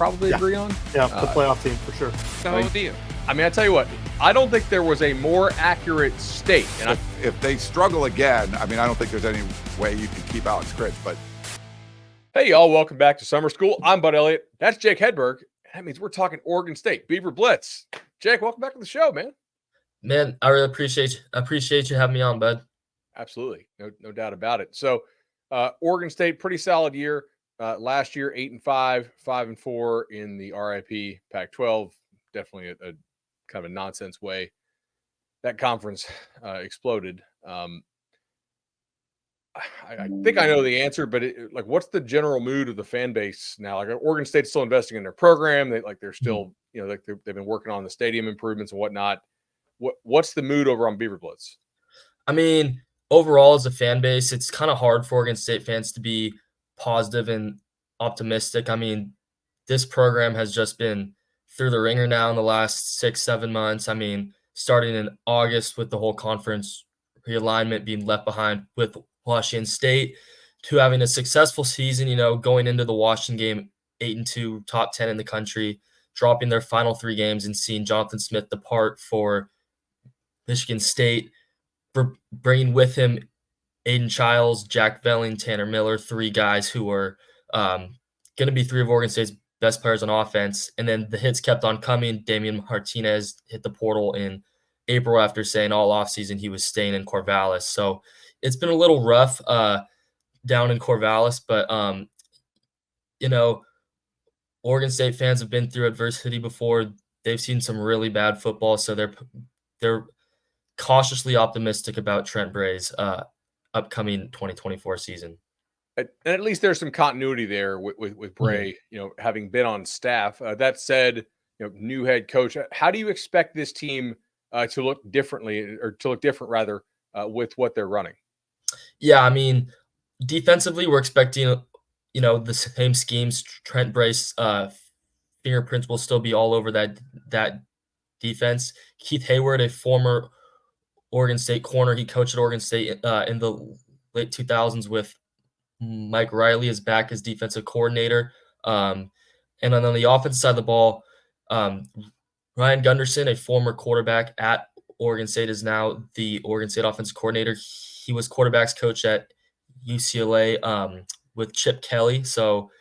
probably agree on. Yeah, the playoff team for sure. So do you. I mean, I tell you what, I don't think there was a more accurate state. And if they struggle again, I mean, I don't think there's any way you can keep Alex Critch, but. Hey, y'all, welcome back to Summer School. I'm Bud Elliott. That's Jake Hedberg. That means we're talking Oregon State, Beaver Blitz. Jake, welcome back to the show, man. Man, I really appreciate you having me on, bud. Absolutely. No doubt about it. So, Oregon State, pretty solid year. Last year, 8-5, 5-4 in the RIP Pac-12. Definitely a kind of a nonsense way that conference exploded. I think I know the answer, but what's the general mood of the fan base now? Like, Oregon State's still investing in their program. They're still, they've been working on the stadium improvements and whatnot. What's the mood over on Beaver Blitz? I mean, overall, as a fan base, it's kind of hard for Oregon State fans to be positive and optimistic. I mean, this program has just been through the ringer now in the last 6-7 months. I mean, starting in August with the whole conference realignment being left behind with Washington State, to having a successful season, going into the Washington game 8-2, top 10 in the country, dropping their final 3 games and seeing Jonathan Smith depart for Michigan State, for bringing with him Aiden Childs, Jack Velling, Tanner Miller, 3 guys who were going to be 3 of Oregon State's best players on offense. And then the hits kept on coming. Damian Martinez hit the portal in April after saying all offseason he was staying in Corvallis. So it's been a little rough down in Corvallis, but, Oregon State fans have been through adversity before. They've seen some really bad football, so they're cautiously optimistic about Trent Bray's upcoming 2024 season. And at least there's some continuity there with Bray, having been on staff. That said, new head coach. How do you expect this team to look different with what they're running? Yeah, I mean, defensively, we're expecting, the same schemes. Trent Bray's fingerprints will still be all over that defense. Keith Hayward, a former Oregon State corner, he coached at Oregon State in the late 2000s with Mike Riley is back as defensive coordinator. And then on the offensive side of the ball, Ryan Gunderson, a former quarterback at Oregon State, is now the Oregon State offensive coordinator. He was quarterbacks coach at UCLA with Chip Kelly. So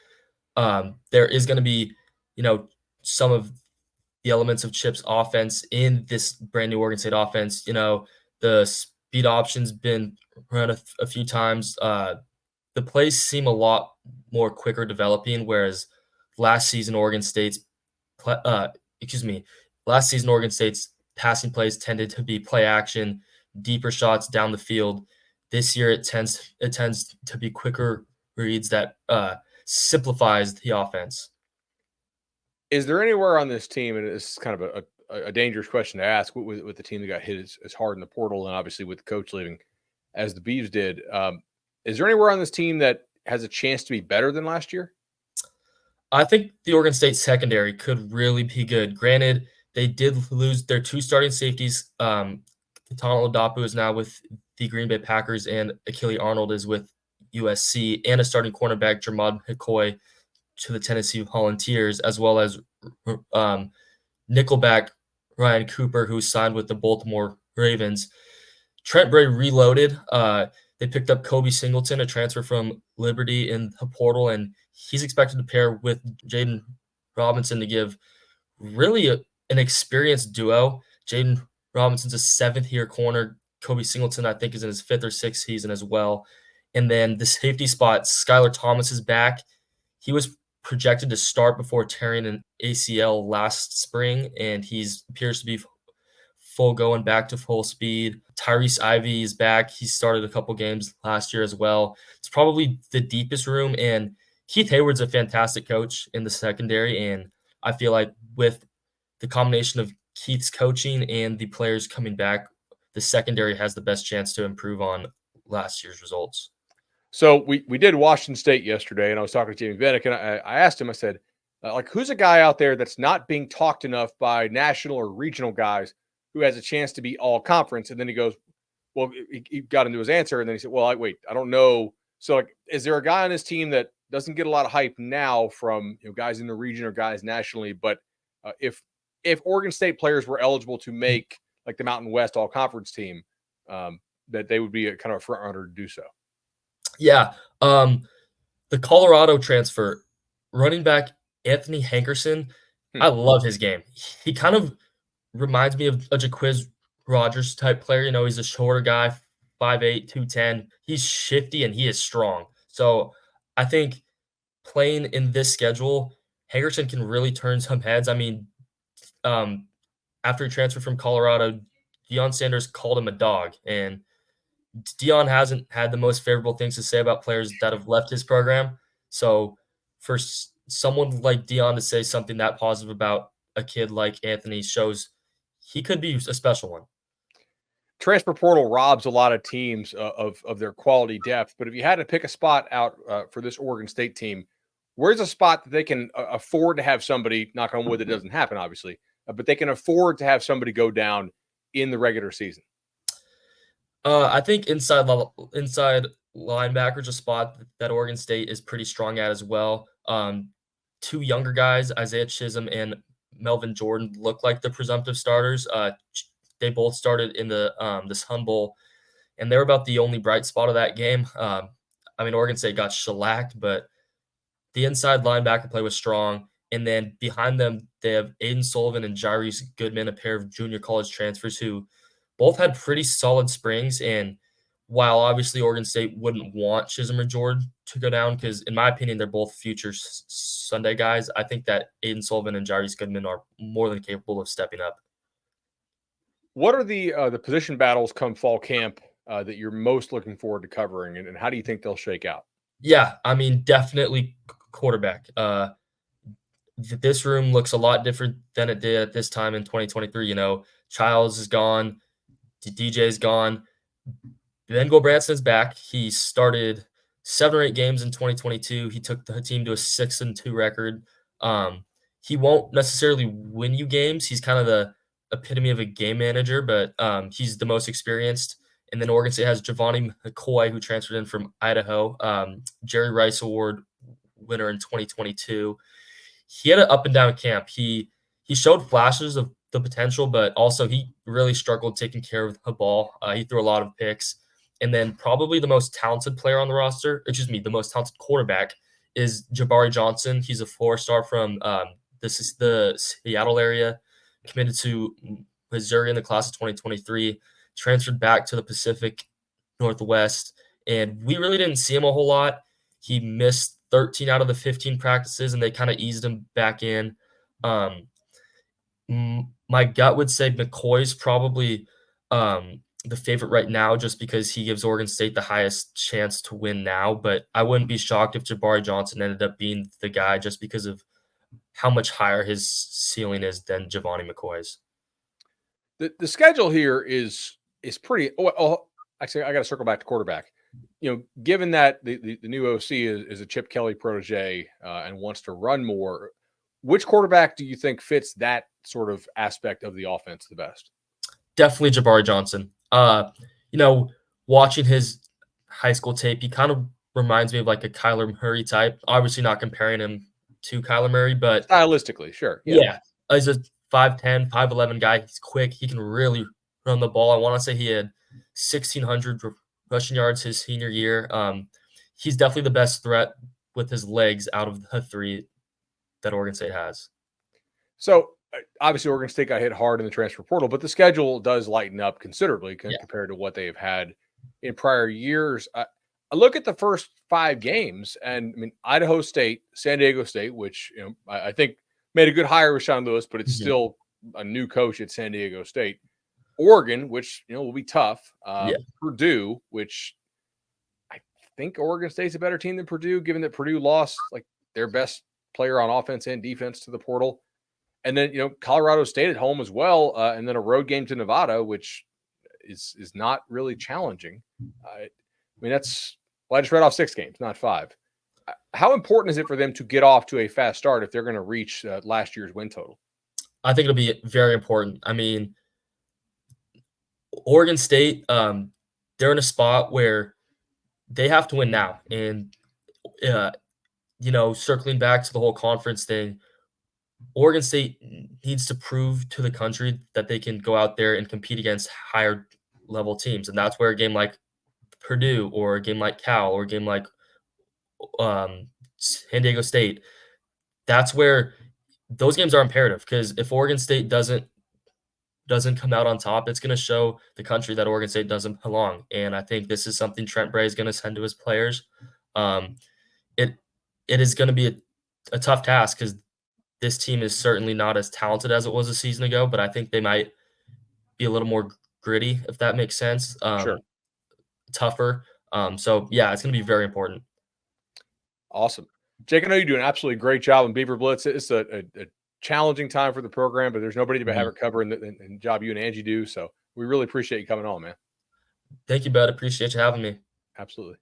there is going to be, some of the elements of Chip's offense in this brand new Oregon State offense. The speed option's been run a few times. The plays seem a lot more quicker developing, whereas last season Oregon State's passing plays tended to be play action, deeper shots down the field. This year it tends to be quicker reads that simplifies the offense. Is there anywhere on this team, and it's kind of a dangerous question to ask, with the team that got hit as hard in the portal and obviously with the coach leaving as the Beavs did, is there anywhere on this team that has a chance to be better than last year? I think the Oregon State secondary could really be good. Granted, they did lose their 2 starting safeties. Katana Odapu is now with the Green Bay Packers, and Achille Arnold is with USC, and a starting cornerback, Jermod McCoy, to the Tennessee Volunteers, as well as nickelback Ryan Cooper, who signed with the Baltimore Ravens. Trent Bray reloaded. They picked up Kobe Singleton, a transfer from Liberty, in the portal, and he's expected to pair with Jaden Robinson to give really an experienced duo. Jaden Robinson's a 7th-year corner. Kobe Singleton, I think, is in his 5th or 6th season as well. And then the safety spot, Skylar Thomas is back. He was projected to start before tearing an ACL last spring, and he appears to be full going back to full speed. Tyrese Ivey is back. He started a couple games last year as well. It's probably the deepest room, and Keith Hayward's a fantastic coach in the secondary, and I feel like with the combination of Keith's coaching and the players coming back, the secondary has the best chance to improve on last year's results. So we did Washington State yesterday, and I was talking to Jamie Bennick, and I asked him, I said, who's a guy out there that's not being talked enough by national or regional guys who has a chance to be all conference? And then he goes, well, he got into his answer, and then he said, well, wait, I don't know. So, is there a guy on this team that doesn't get a lot of hype now from guys in the region or guys nationally. But if Oregon State players were eligible to make like the Mountain West All Conference team, that they would be a kind of a front runner to do so. Yeah. The Colorado transfer, running back Anthony Hankerson, I love his game. He kind of reminds me of a Jaquiz Rogers type player. He's a shorter guy, 5'8", 210. He's shifty and he is strong. So I think playing in this schedule, Hankerson can really turn some heads. I mean, after he transferred from Colorado, Deion Sanders called him a dog, and Deion hasn't had the most favorable things to say about players that have left his program. So for someone like Deion to say something that positive about a kid like Anthony shows he could be a special one. Transfer portal robs a lot of teams of their quality depth. But if you had to pick a spot out for this Oregon State team, where's a spot that they can afford to have somebody, knock on wood, that doesn't happen, obviously, but they can afford to have somebody go down in the regular season? I think inside linebacker is a spot that Oregon State is pretty strong at as well. Two younger guys, Isaiah Chisholm and Melvin Jordan, look like the presumptive starters. They both started in the Sun Bowl, and they're about the only bright spot of that game. Oregon State got shellacked, but the inside linebacker play was strong. And then behind them, they have Aiden Sullivan and Jairus Goodman, a pair of junior college transfers who both had pretty solid springs. And while obviously Oregon State wouldn't want Chisholm or Jordan to go down, because in my opinion, they're both future Sunday guys, I think that Aiden Sullivan and Jairus Goodman are more than capable of stepping up. What are the position battles come fall camp that you're most looking forward to covering, and how do you think they'll shake out? Yeah, definitely quarterback. This room looks a lot different than it did at this time in 2023. Childs is gone, DJ is gone. Ben Branson's back. He started 7 or 8 games in 2022. He took the team to a 6-2 record. He won't necessarily win you games. He's kind of the epitome of a game manager, but he's the most experienced. And then Oregon State has Giovanni McCoy, who transferred in from Idaho, Jerry Rice Award winner in 2022. He had an up and down camp. He showed flashes of the potential, but also he really struggled taking care of the ball. He threw a lot of picks. And then probably the most talented player on the roster, the most talented quarterback, is Jabari Johnson. He's a 4-star from the Seattle area, committed to Missouri in the class of 2023, transferred back to the Pacific Northwest, and we really didn't see him a whole lot. He missed 13 out of the 15 practices, and they kind of eased him back in. My gut would say McCoy's probably the favorite right now, just because he gives Oregon State the highest chance to win now. But I wouldn't be shocked if Jabari Johnson ended up being the guy, just because of how much higher his ceiling is than Giovanni McCoy's. The schedule here is pretty. Actually, I got to circle back to quarterback. Given that the new OC is a Chip Kelly protege and wants to run more, which quarterback do you think fits that sort of aspect of the offense the best? Definitely Jabari Johnson. Watching his high school tape, he kind of reminds me of like a Kyler Murray type. Obviously not comparing him to Kyler Murray, but stylistically, sure. Yeah. He's a 5'10", 5'11" guy. He's quick. He can really run the ball. I want to say he had 1,600 rushing yards his senior year. He's definitely the best threat with his legs out of the 3 that Oregon State has. So obviously Oregon State got hit hard in the transfer portal, but the schedule does lighten up considerably compared to what they have had in prior years. I look at the first 5 games, and Idaho State, San Diego State, which I think made a good hire with Sean Lewis, but it's still a new coach at San Diego State. Oregon, which will be tough. Purdue, which I think Oregon State's a better team than Purdue, given that Purdue lost like their best player on offense and defense to the portal. And then, Colorado State at home as well, and then a road game to Nevada, which is not really challenging. I just read off 6 games, not 5. How important is it for them to get off to a fast start if they're going to reach last year's win total? I think it'll be very important. Oregon State, they're in a spot where they have to win now. And circling back to the whole conference thing, Oregon State needs to prove to the country that they can go out there and compete against higher level teams. And that's where a game like Purdue or a game like Cal or a game like San Diego State, that's where those games are imperative, because if Oregon State doesn't come out on top, it's going to show the country that Oregon State doesn't belong. And I think this is something Trent Bray is going to send to his players. It is going to be a tough task, because this team is certainly not as talented as it was a season ago, but I think they might be a little more gritty, if that makes sense. Sure. Tougher. So yeah, it's going to be very important. Awesome. Jake, I know you do an absolutely great job in Beaver Blitz. It's a challenging time for the program, but there's nobody to have it cover in the job you and Angie do. So we really appreciate you coming on, man. Thank you, bud. Appreciate you having me. Absolutely.